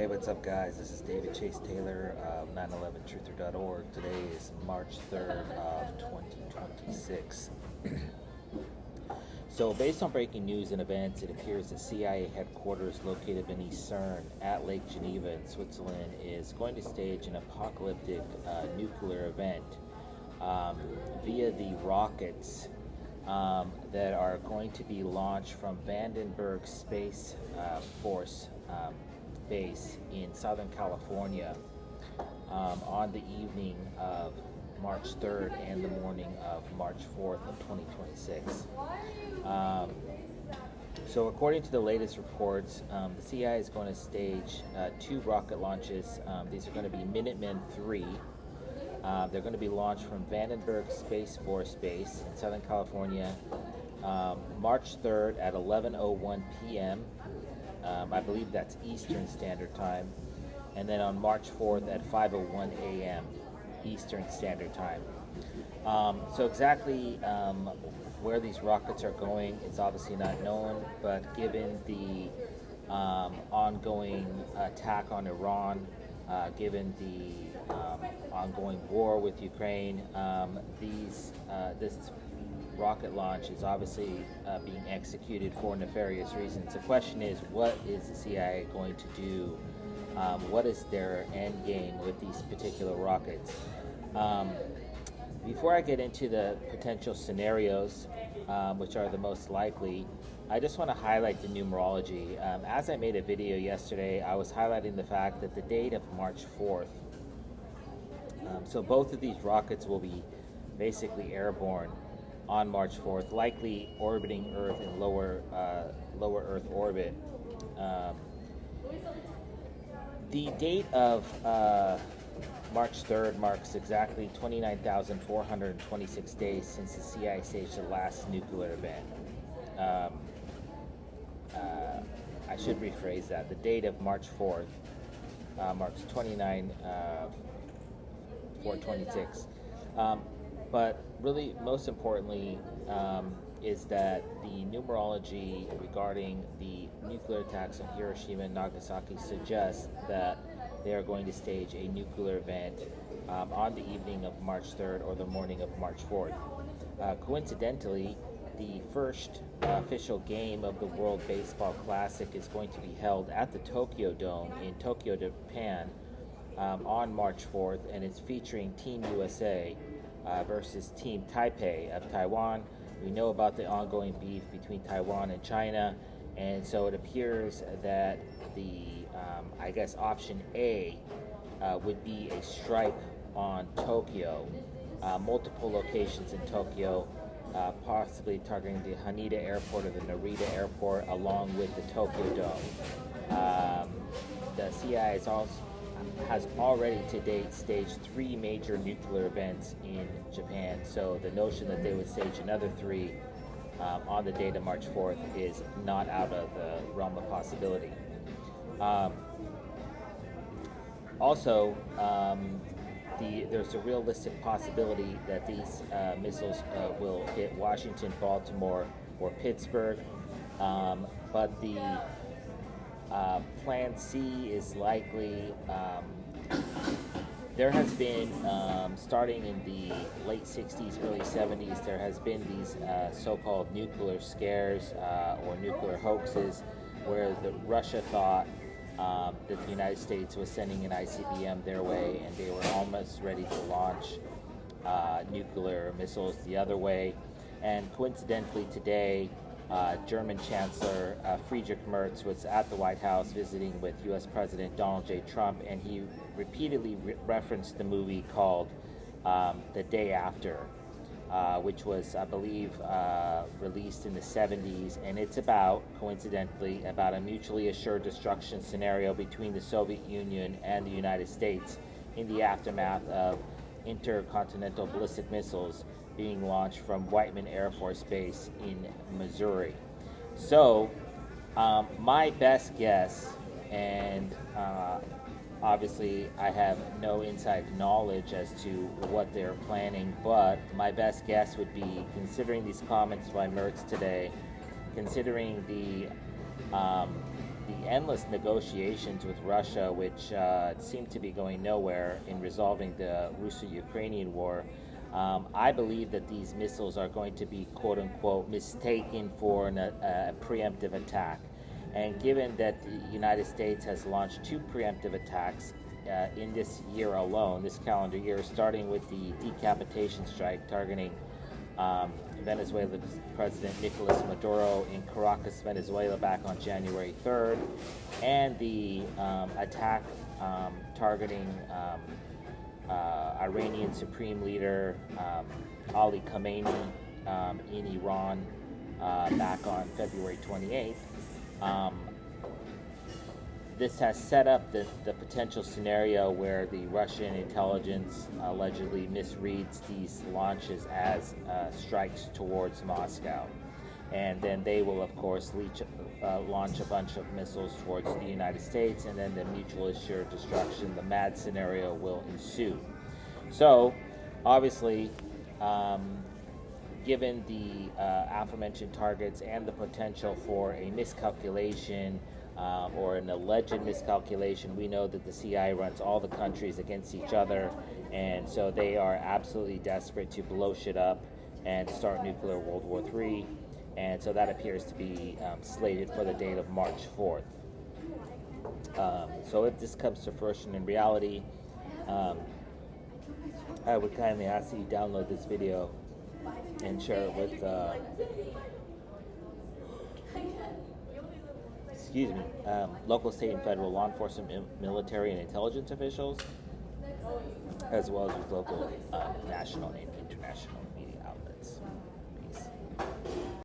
Hey, what's up, guys? This is David Chase Taylor of 911truther.org. Today is March 3rd of 2026. So, based on breaking news and events, it appears that CIA headquarters located beneath CERN at Lake Geneva in Switzerland is going to stage an apocalyptic nuclear event via the rockets that are going to be launched from Vandenberg Space Force base in Southern California on the evening of March 3rd and the morning of March 4th of 2026. So according to the latest reports, the CIA is going to stage two rocket launches. These are going to be Minuteman 3. They're going to be launched from Vandenberg Space Force Base in Southern California, March 3rd at 11:01 p.m. I believe that's Eastern Standard Time, and then on March 4th at 5:01 a.m. Eastern Standard Time. So exactly where these rockets are going is obviously not known, but given the ongoing attack on Iran, given the ongoing war with Ukraine, this rocket launch is obviously being executed for nefarious reasons. The question is, what is the CIA going to do? What is their end game with these particular rockets? Before I get into the potential scenarios, which are the most likely, I just want to highlight the numerology. As I made a video yesterday, I was highlighting the fact that the date of March 4th, so both of these rockets will be basically airborne on March 4th, likely orbiting Earth in lower Earth orbit. The date of March 3rd marks exactly 29,426 days since the CIA staged the last nuclear event. I should rephrase that. The date of March 4th marks 29,426. But really, most importantly, is that the numerology regarding the nuclear attacks on Hiroshima and Nagasaki suggests that they are going to stage a nuclear event on the evening of March 3rd or the morning of March 4th. Coincidentally, the first official game of the World Baseball Classic is going to be held at the Tokyo Dome in Tokyo, Japan on March 4th, and it's featuring Team USA versus Team Taipei of Taiwan. We know about the ongoing beef between Taiwan and China, and so it appears that the, I guess, option A would be a strike on Tokyo, multiple locations in Tokyo, possibly targeting the Haneda Airport or the Narita Airport along with the Tokyo Dome. The CIA has already to date staged 3 major nuclear events in Japan, so the notion that they would stage another 3 on the date of March 4th is not out of the realm of possibility. Also, there's a realistic possibility that these missiles will hit Washington, Baltimore, or Pittsburgh, but the Plan C is likely. There has been, starting in the late 60s, early 70s, there has been these so-called nuclear scares or nuclear hoaxes where Russia thought that the United States was sending an ICBM their way, and they were almost ready to launch nuclear missiles the other way. And coincidentally today, German Chancellor Friedrich Merz was at the White House visiting with U.S. President Donald J. Trump, and he repeatedly referenced the movie called The Day After, which was, I believe, released in the 70s, and it's coincidentally, about a mutually assured destruction scenario between the Soviet Union and the United States in the aftermath of intercontinental ballistic missiles being launched from Whiteman Air Force Base in Missouri. So, my best guess, and obviously I have no inside knowledge as to what they're planning, but my best guess would be, considering these comments by Merz today, considering the the endless negotiations with Russia, which seem to be going nowhere in resolving the Russo-Ukrainian war, I believe that these missiles are going to be quote-unquote mistaken for a preemptive attack. And given that the United States has launched 2 preemptive attacks in this year alone, this calendar year, starting with the decapitation strike targeting Venezuela's President Nicolas Maduro in Caracas, Venezuela, back on January 3rd, and the attack targeting Iranian Supreme Leader Ali Khamenei in Iran back on February 28th. This has set up the potential scenario where the Russian intelligence allegedly misreads these launches as strikes towards Moscow. And then they will, of course, launch a bunch of missiles towards the United States, and then the mutual assured destruction, the mad scenario, will ensue. So, obviously, given the aforementioned targets and the potential for a miscalculation or an alleged miscalculation, we know that the CIA runs all the countries against each other, and so they are absolutely desperate to blow shit up and start nuclear World War III, and so that appears to be slated for the date of March 4th. So if this comes to fruition in reality, I would kindly ask that you download this video and share it with local, state, and federal law enforcement, military, and intelligence officials, as well as with local, national and